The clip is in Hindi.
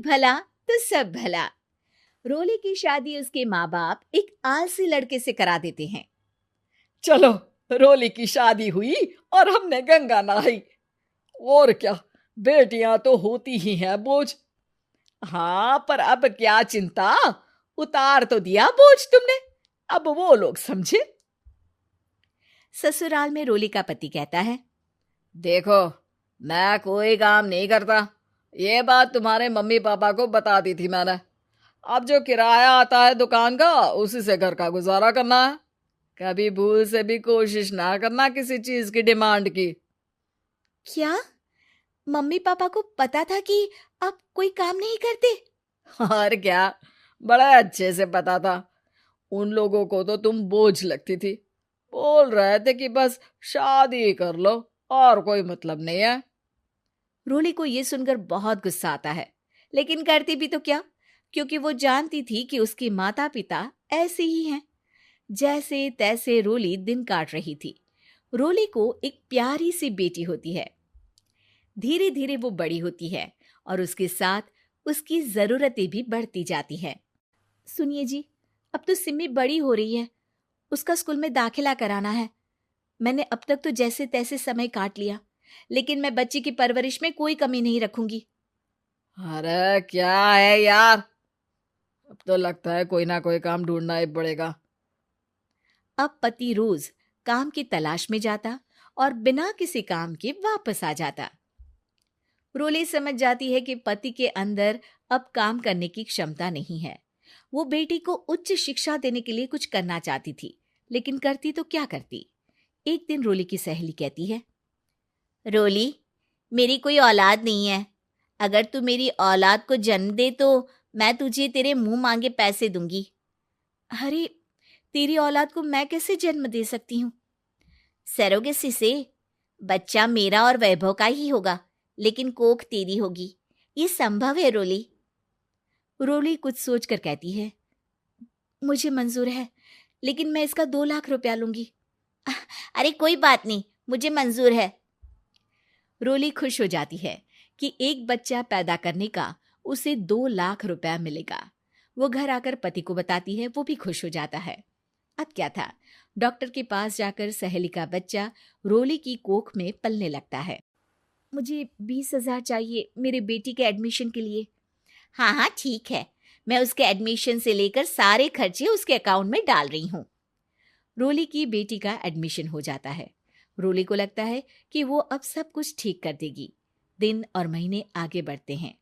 भला तो सब भला। रोली की शादी उसके माँ बाप एक आलसी लड़के से करा देते हैं। चलो, रोली की शादी हुई और हमने गंगा नहाई। और क्या, बेटियां तो होती ही हैं बोझ। हाँ, पर अब क्या चिंता, उतार तो दिया बोझ तुमने, अब वो लोग समझे। ससुराल में रोली का पति कहता है, देखो, मैं कोई काम नहीं करता, ये बात तुम्हारे मम्मी पापा को बता दी थी मैंने। अब जो किराया आता है दुकान का, उसी से घर का गुजारा करना है। कभी भूल से भी कोशिश ना करना किसी चीज की डिमांड की। क्या मम्मी पापा को पता था कि आप कोई काम नहीं करते? और क्या, बड़ा अच्छे से पता था। उन लोगों को तो तुम बोझ लगती थी, बोल रहे थे कि बस शादी कर लो और कोई मतलब नहीं है। रोली को यह सुनकर बहुत गुस्सा आता है, लेकिन करती भी तो क्या, क्योंकि वो जानती थी कि उसके माता पिता ऐसे ही हैं। जैसे तैसे रोली दिन काट रही थी। रोली को एक प्यारी सी बेटी होती है। धीरे धीरे वो बड़ी होती है और उसके साथ उसकी जरूरतें भी बढ़ती जाती हैं। सुनिए जी, अब तो सिमी बड़ी हो रही है, उसका स्कूल में दाखिला कराना है। मैंने अब तक तो जैसे तैसे समय काट लिया, लेकिन मैं बच्ची की परवरिश में कोई कमी नहीं रखूंगी। अरे क्या है यार, अब तो लगता है कोई ना कोई काम ढूंढना ही पड़ेगा। अब पति रोज काम की तलाश में जाता और बिना किसी काम के वापस आ जाता। रोली समझ जाती है कि पति के अंदर अब काम करने की क्षमता नहीं है। वो बेटी को उच्च शिक्षा देने के लिए कुछ करना चाहती थी, लेकिन करती तो क्या करती। एक दिन रोली की सहेली कहती है, रोली, मेरी कोई औलाद नहीं है। अगर तू मेरी औलाद को जन्म दे तो मैं तुझे तेरे मुंह मांगे पैसे दूंगी। अरे, तेरी औलाद को मैं कैसे जन्म दे सकती हूँ? सरोगेसी से। बच्चा मेरा और वैभव का ही होगा, लेकिन कोख तेरी होगी। ये संभव है रोली। रोली कुछ सोचकर कहती है, मुझे मंजूर है, लेकिन मैं इसका 2 लाख रुपया लूंगी। अरे कोई बात नहीं, मुझे मंजूर है। रोली खुश हो जाती है कि एक बच्चा पैदा करने का उसे 2 लाख रुपया मिलेगा। वो घर आकर पति को बताती है, वो भी खुश हो जाता है। अब क्या था, डॉक्टर के पास जाकर सहेली का बच्चा रोली की कोख में पलने लगता है। मुझे 20,000 चाहिए मेरे बेटी के एडमिशन के लिए। हाँ हाँ ठीक है, मैं उसके एडमिशन से लेकर सारे खर्चे उसके अकाउंट में डाल रही हूँ। रोली की बेटी का एडमिशन हो जाता है। रोली को लगता है कि वो अब सब कुछ ठीक कर देगी। दिन और महीने आगे बढ़ते हैं।